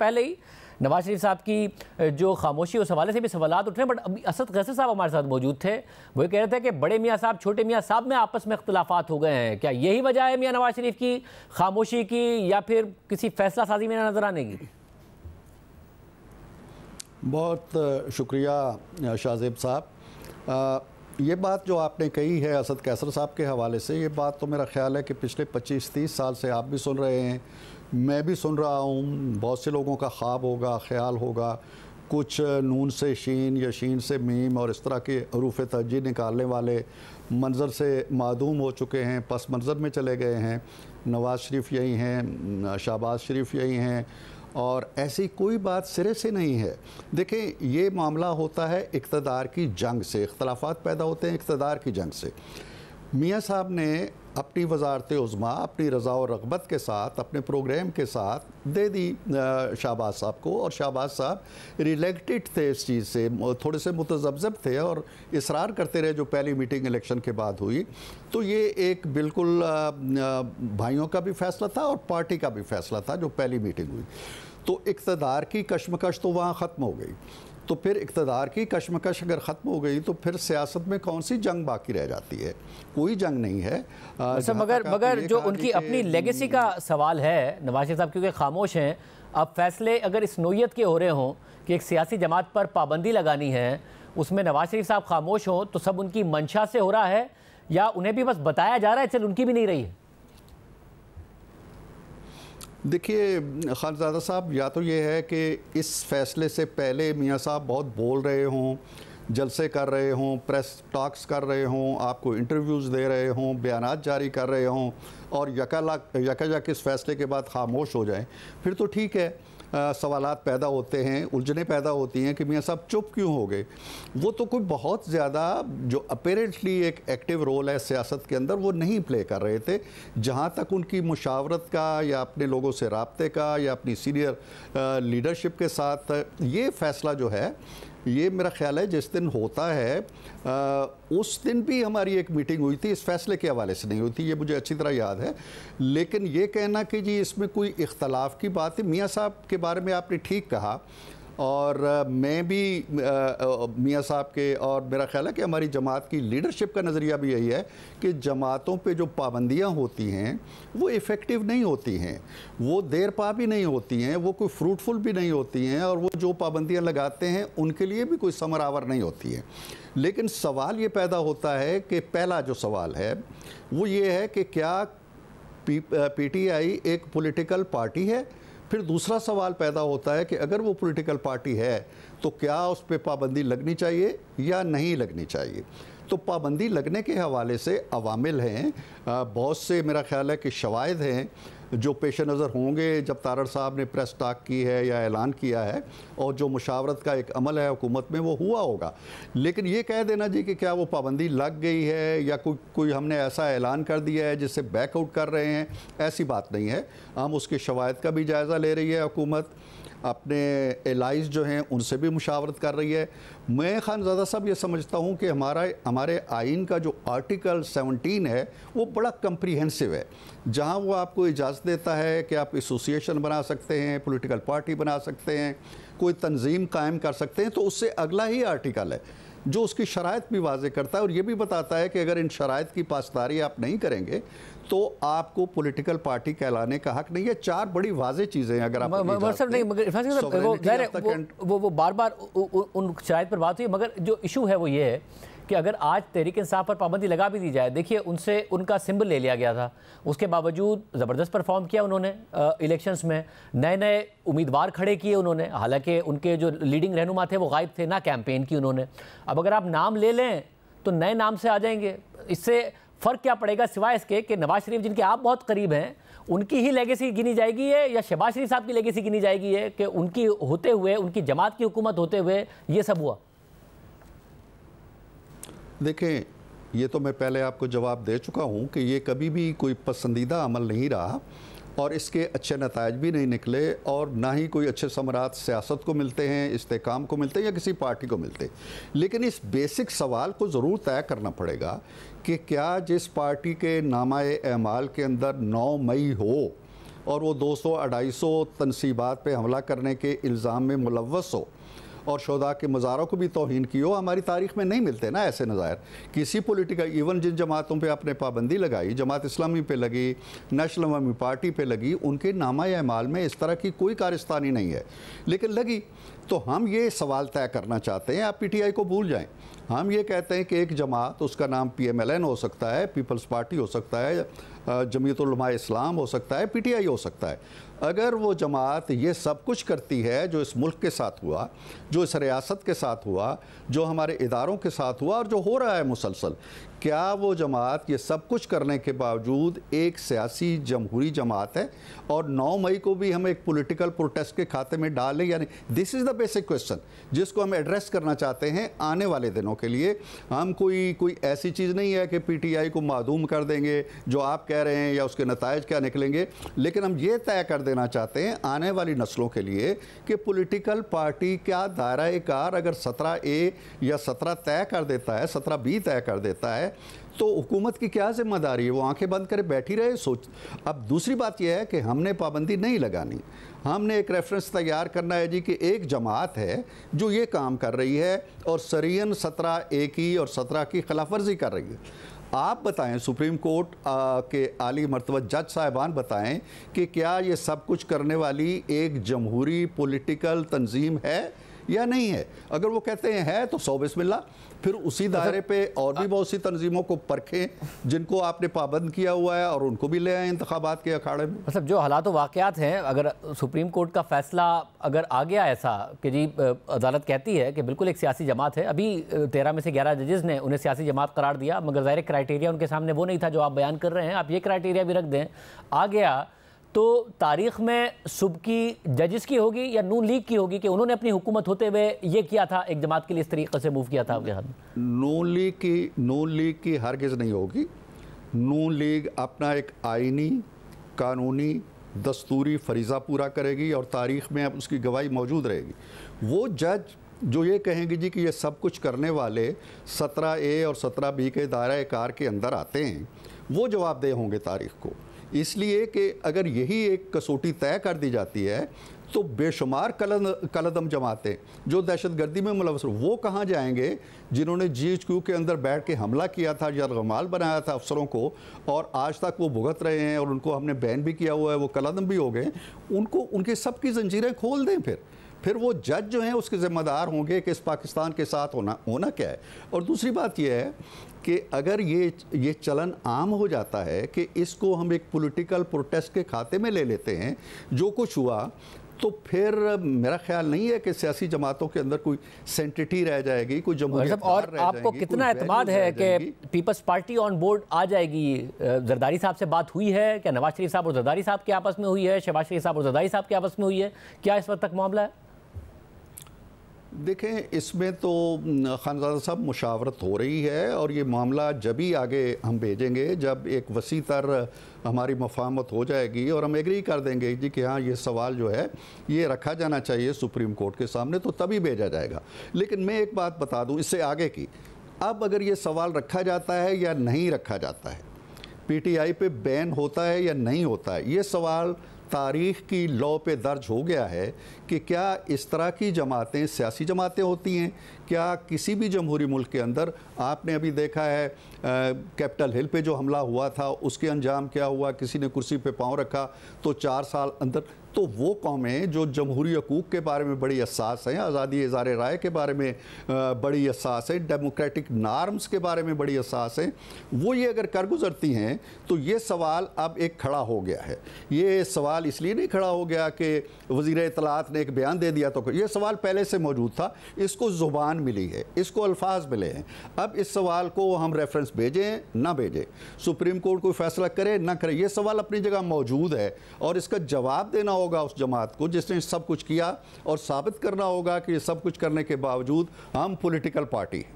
پہلے ہی نواز شریف صاحب کی جو خاموشی اس حوالے سے بھی سوالات اٹھ رہے ہیں، بٹ ابھی اسد قیصر صاحب ہمارے ساتھ موجود تھے. وہ کہہ رہے تھے کہ بڑے میاں صاحب چھوٹے میاں صاحب میں آپس میں اختلافات ہو گئے ہیں. کیا یہی وجہ ہے میاں نواز شریف کی خاموشی کی، یا پھر کسی فیصلہ سازی میں نظر آنے کی؟ بہت شکریہ شاہ زیب صاحب. یہ بات جو آپ نے کہی ہے اسد قیصر صاحب کے حوالے سے، یہ بات تو میرا خیال ہے کہ پچھلے 25-30 سال سے آپ بھی سن رہے ہیں، میں بھی سن رہا ہوں. بہت سے لوگوں کا خواب ہوگا، خیال ہوگا. کچھ نون سے شین یا شین سے میم اور اس طرح کے حروف تہجی نکالنے والے منظر سے معدوم ہو چکے ہیں، پس منظر میں چلے گئے ہیں. نواز شریف یہی ہیں، شہباز شریف یہی ہیں، اور ایسی کوئی بات سرے سے نہیں ہے. دیکھیں، یہ معاملہ ہوتا ہے اقتدار کی جنگ سے، اختلافات پیدا ہوتے ہیں اقتدار کی جنگ سے. میاں صاحب نے اپنی وزارت عظمیٰ اپنی رضا و رغبت کے ساتھ اپنے پروگرام کے ساتھ دے دی شہباز صاحب کو، اور شہباز صاحب ریلیکٹڈ تھے اس چیز سے، تھوڑے سے متذبذب تھے اور اصرار کرتے رہے جو پہلی میٹنگ الیکشن کے بعد ہوئی. تو یہ ایک بالکل بھائیوں کا بھی فیصلہ تھا اور پارٹی کا بھی فیصلہ تھا جو پہلی میٹنگ ہوئی. تو اقتدار کی کشمکش تو وہاں ختم ہو گئی. تو پھر اقتدار کی کشمکش اگر ختم ہو گئی تو پھر سیاست میں کون سی جنگ باقی رہ جاتی ہے؟ کوئی جنگ نہیں ہے. مگر جو ان کی اپنی لیگیسی کا سوال ہے نواز شریف صاحب، کیونکہ خاموش ہیں، اب فیصلے اگر اس نوعیت کے ہو رہے ہوں کہ ایک سیاسی جماعت پر پابندی لگانی ہے، اس میں نواز شریف صاحب خاموش ہوں، تو سب ان کی منشا سے ہو رہا ہے یا انہیں بھی بس بتایا جا رہا ہے چل ان کی بھی نہیں رہی ہے؟ دیکھیے خانزادہ صاحب، یا تو یہ ہے کہ اس فیصلے سے پہلے میاں صاحب بہت بول رہے ہوں، جلسے کر رہے ہوں، پریس ٹاکس کر رہے ہوں، آپ کو انٹرویوز دے رہے ہوں، بیانات جاری کر رہے ہوں، اور یکا اس فیصلے کے بعد خاموش ہو جائیں، پھر تو ٹھیک ہے. سوالات پیدا ہوتے ہیں، الجھنیں پیدا ہوتی ہیں کہ میاں صاحب چپ کیوں ہو گئے. وہ تو کوئی بہت زیادہ جو اپیرنٹلی ایک ایکٹیو رول ہے سیاست کے اندر وہ نہیں پلے کر رہے تھے. جہاں تک ان کی مشاورت کا یا اپنے لوگوں سے رابطے کا یا اپنی سینئر لیڈرشپ کے ساتھ یہ فیصلہ جو ہے، یہ میرا خیال ہے جس دن ہوتا ہے اس دن بھی ہماری ایک میٹنگ ہوئی تھی، اس فیصلے کے حوالے سے نہیں ہوئی تھی، یہ مجھے اچھی طرح یاد ہے. لیکن یہ کہنا کہ جی اس میں کوئی اختلاف کی بات ہے، میاں صاحب کے بارے میں آپ نے ٹھیک کہا، اور میں بھی میاں صاحب کے، اور میرا خیال ہے کہ ہماری جماعت کی لیڈرشپ کا نظریہ بھی یہی ہے کہ جماعتوں پہ جو پابندیاں ہوتی ہیں وہ ایفیکٹو نہیں ہوتی ہیں، وہ دیر پا بھی نہیں ہوتی ہیں، وہ کوئی فروٹفل بھی نہیں ہوتی ہیں، اور وہ جو پابندیاں لگاتے ہیں ان کے لیے بھی کوئی ثمر آور نہیں ہوتی ہیں. لیکن سوال یہ پیدا ہوتا ہے کہ پہلا جو سوال ہے وہ یہ ہے کہ کیا پی ٹی آئی ایک پولیٹیکل پارٹی ہے؟ پھر دوسرا سوال پیدا ہوتا ہے کہ اگر وہ پولیٹیکل پارٹی ہے تو کیا اس پہ پابندی لگنی چاہیے یا نہیں لگنی چاہیے. تو پابندی لگنے کے حوالے سے عوامل ہیں، بہت سے میرا خیال ہے کہ شواہد ہیں جو پیش نظر ہوں گے جب تارڑ صاحب نے پریس ٹاک کی ہے یا اعلان کیا ہے، اور جو مشاورت کا ایک عمل ہے حکومت میں وہ ہوا ہوگا. لیکن یہ کہہ دینا جی کہ کیا وہ پابندی لگ گئی ہے یا کوئی ہم نے ایسا اعلان کر دیا ہے جس سے بیک آؤٹ کر رہے ہیں، ایسی بات نہیں ہے. ہم اس کے شواہد کا بھی جائزہ لے رہی ہے حکومت، اپنے الائز جو ہیں ان سے بھی مشاورت کر رہی ہے. میں خانزادہ صاحب یہ سمجھتا ہوں کہ ہمارے آئین کا جو آرٹیکل 17 ہے وہ بڑا کمپریہنسو ہے، جہاں وہ آپ کو اجازت دیتا ہے کہ آپ ایسوسیشن بنا سکتے ہیں، پولیٹیکل پارٹی بنا سکتے ہیں، کوئی تنظیم قائم کر سکتے ہیں. تو اس سے اگلا ہی آرٹیکل ہے جو اس کی شرائط بھی واضح کرتا ہے اور یہ بھی بتاتا ہے کہ اگر ان شرائط کی پاسداری آپ نہیں کریں گے تو آپ کو پولیٹیکل پارٹی کہلانے کا حق نہیں ہے. 4 بڑی واضح چیزیں ہیں. اگر آپ وہ بار بار ان شرائط پر بات ہوئی، مگر جو ایشو ہے وہ یہ ہے کہ اگر آج تحریک انصاف پر پابندی لگا بھی دی جائے، دیکھیے ان سے ان کا سمبل لے لیا گیا تھا، اس کے باوجود زبردست پرفارم کیا انہوں نے الیکشنز میں، نئے امیدوار کھڑے کیے انہوں نے، حالانکہ ان کے جو لیڈنگ رہنما تھے وہ غائب تھے، نہ کیمپین کی انہوں نے. اب اگر آپ نام لے لیں تو نئے نام سے آ جائیں گے. اس سے فرق کیا پڑے گا سوائے اس کے کہ نواز شریف جن کے آپ بہت قریب ہیں ان کی ہی لیگیسی گنی جائے گی ہے، یا شہباز شریف صاحب کی لیگیسی گنی جائے گی ہے کہ ان کی ہوتے ہوئے، ان کی جماعت کی حکومت ہوتے ہوئے یہ سب ہوا؟ دیکھیں، یہ تو میں پہلے آپ کو جواب دے چکا ہوں کہ یہ کبھی بھی کوئی پسندیدہ عمل نہیں رہا، اور اس کے اچھے نتائج بھی نہیں نکلے، اور نہ ہی کوئی اچھے ثمرات سیاست کو ملتے ہیں، استحکام کو ملتے ہیں یا کسی پارٹی کو ملتے. لیکن اس بیسک سوال کو ضرور طے کرنا پڑے گا کہ کیا جس پارٹی کے نامہ اعمال کے اندر 9 مئی ہو اور وہ 200-250 تنصیبات پہ حملہ کرنے کے الزام میں ملوث ہو اور شہداء کے مزاروں کو بھی توہین کی ہو، ہماری تاریخ میں نہیں ملتے نا ایسے نظائر کسی پولیٹیکل. ایون جن جماعتوں پہ آپ نے پابندی لگائی، جماعت اسلامی پہ لگی، نیشنل عوامی پارٹی پہ لگی، ان کے نامہ اعمال میں اس طرح کی کوئی کارستانی نہیں ہے، لیکن لگی. تو ہم یہ سوال طے کرنا چاہتے ہیں، آپ پی ٹی آئی کو بھول جائیں. ہم یہ کہتے ہیں کہ ایک جماعت، اس کا نام پی ایم ایل این ہو سکتا ہے، پیپلز پارٹی ہو سکتا ہے، جمعیت علماء اسلام ہو سکتا ہے، پی ٹی آئی ہو سکتا ہے. اگر وہ جماعت یہ سب کچھ کرتی ہے جو اس ملک کے ساتھ ہوا، جو اس ریاست کے ساتھ ہوا، جو ہمارے اداروں کے ساتھ ہوا اور جو ہو رہا ہے مسلسل، کیا وہ جماعت یہ سب کچھ کرنے کے باوجود ایک سیاسی جمہوری جماعت ہے؟ اور 9 مئی کو بھی ہم ایک پولیٹیکل پروٹیسٹ کے کھاتے میں ڈالیں یا نہیں؟ دس از دا بیسک کویسچن جس کو ہم ایڈریس کرنا چاہتے ہیں آنے والے دنوں کے لیے. ہم کوئی ایسی چیز نہیں ہے کہ پی ٹی آئی کو معدوم کر دیں گے جو آپ کہہ رہے ہیں یا اس کے نتائج کیا نکلیں گے، لیکن ہم یہ طے کر دینا چاہتے ہیں آنے والی نسلوں کے لیے کہ پولیٹیکل پارٹی کیا دائرہ کار اگر 17A یا 17 طے کر دیتا ہے، 17B طے کر دیتا ہے، تو حکومت کی کیا ذمہ داری ہے؟ وہ آنکھیں بند کرے بیٹھی رہے سوچ. اب دوسری بات یہ ہے کہ ہم نے پابندی نہیں لگانی، ہم نے ایک ریفرنس تیار کرنا ہے کہ ایک جماعت ہے جو یہ کام کر رہی ہے اور سرین 17A کی اور 17 کی خلاف ورزی کر رہی ہے. آپ بتائیں، سپریم کورٹ کے عالی مرتبہ جج صاحبان بتائیں کہ کیا یہ سب کچھ کرنے والی ایک جمہوری پولیٹیکل تنظیم ہے یا نہیں ہے؟ اگر وہ کہتے ہیں ہے تو 100 بسم اللہ، پھر اسی دائرے پہ اور بھی بہت سی تنظیموں کو پرکھیں جن کو آپ نے پابند کیا ہوا ہے اور ان کو بھی لے آئیں انتخابات کے اکھاڑے میں. مطلب جو حالات و واقعات ہیں، اگر سپریم کورٹ کا فیصلہ اگر آ گیا ایسا کہ جی عدالت کہتی ہے کہ بالکل ایک سیاسی جماعت ہے، ابھی 13 میں سے 11 ججز نے انہیں سیاسی جماعت قرار دیا، مگر ظاہر کرائٹیریا ان کے سامنے وہ نہیں تھا جو آپ بیان کر رہے ہیں، آپ یہ کرائٹیریا بھی رکھ دیں، آ گیا تو تاریخ میں صبح کی ججز کی ہوگی یا نون لیگ کی ہوگی کہ انہوں نے اپنی حکومت ہوتے ہوئے یہ کیا تھا، ایک جماعت کے لیے اس طریقے سے موو کیا تھا؟ نون لیگ کی ہرگز نہیں ہوگی. نون لیگ اپنا ایک آئینی، قانونی، دستوری فریضہ پورا کرے گی اور تاریخ میں اب اس کی گواہی موجود رہے گی. وہ جج جو یہ کہیں گے جی کہ یہ سب کچھ کرنے والے 17A اور 17B کے دائرہ کار کے اندر آتے ہیں، وہ جواب دہ ہوں گے تاریخ کو. اس لیے کہ اگر یہی ایک کسوٹی طے کر دی جاتی ہے تو بے شمار کلعدم جماعتیں جو دہشت گردی میں ملوث، وہ کہاں جائیں گے جنہوں نے GHQ کے اندر بیٹھ کے حملہ کیا تھا، یرغمال بنایا تھا افسروں کو، اور آج تک وہ بھگت رہے ہیں اور ان کو ہم نے بین بھی کیا ہوا ہے، وہ کلعدم بھی ہو گئے. ان کے سب کی زنجیریں کھول دیں. پھر وہ جج جو ہیں اس کے ذمہ دار ہوں گے کہ اس پاکستان کے ساتھ ہونا کیا ہے. اور دوسری بات یہ ہے کہ اگر یہ چلن عام ہو جاتا ہے کہ اس کو ہم ایک پولیٹیکل پروٹیسٹ کے کھاتے میں لے لیتے ہیں جو کچھ ہوا، تو پھر میرا خیال نہیں ہے کہ سیاسی جماعتوں کے اندر کوئی سینٹیٹی رہ جائے گی، کوئی جمہوریت اور آپ کو کتنا اعتماد ہے کہ پیپلز پارٹی آن بورڈ آ جائے گی؟ زرداری صاحب سے بات ہوئی ہے کیا؟ نواز شریف صاحب اور زرداری صاحب کے آپس میں ہوئی ہے؟ شہباز شریف صاحب اور زرداری صاحب کے آپس میں ہوئی ہے؟ کیا اس وقت تک معاملہ ہے؟ دیکھیں، اس میں تو خانزادہ صاحب مشاورت ہو رہی ہے، اور یہ معاملہ جب ہی آگے ہم بھیجیں گے جب ایک وسیع تر ہماری مفاہمت ہو جائے گی اور ہم ایگری کر دیں گے جی کہ ہاں یہ سوال جو ہے یہ رکھا جانا چاہیے سپریم کورٹ کے سامنے، تو تبھی بھیجا جائے گا. لیکن میں ایک بات بتا دوں اس سے آگے کی، اب اگر یہ سوال رکھا جاتا ہے یا نہیں رکھا جاتا ہے، پی ٹی آئی پہ بین ہوتا ہے یا نہیں ہوتا ہے، یہ سوال تاریخ کی لو پہ درج ہو گیا ہے کہ کیا اس طرح کی جماعتیں سیاسی جماعتیں ہوتی ہیں؟ کیا کسی بھی جمہوری ملک کے اندر آپ نے ابھی دیکھا ہے کیپٹل ہل پہ جو حملہ ہوا تھا اس کے انجام کیا ہوا؟ کسی نے کرسی پہ پاؤں رکھا تو 4 سال اندر. تو وہ قومیں جو جمہوری حقوق کے بارے میں بڑی حساس ہیں، آزادی اظہار رائے کے بارے میں بڑی حساس ہیں، ڈیموکریٹک نارمز کے بارے میں بڑی حساس ہیں، وہ یہ اگر کر گزرتی ہیں تو یہ سوال اب ایک کھڑا ہو گیا ہے. یہ سوال اس لیے نہیں کھڑا ہو گیا کہ وزیر اطلاعات نے ایک بیان دے دیا، تو یہ سوال پہلے سے موجود تھا، اس کو زبان ملی ہے، اس کو الفاظ ملے ہیں. اب اس سوال کو ہم ریفرنس بھیجیں نہ بھیجیں، سپریم کورٹ کوئی فیصلہ کرے نہ کرے، یہ سوال اپنی جگہ موجود ہے، اور اس کا جواب دینا ہوگا اس جماعت کو جس نے سب کچھ کیا، اور ثابت کرنا ہوگا کہ یہ سب کچھ کرنے کے باوجود ہم پولیٹیکل پارٹی ہیں.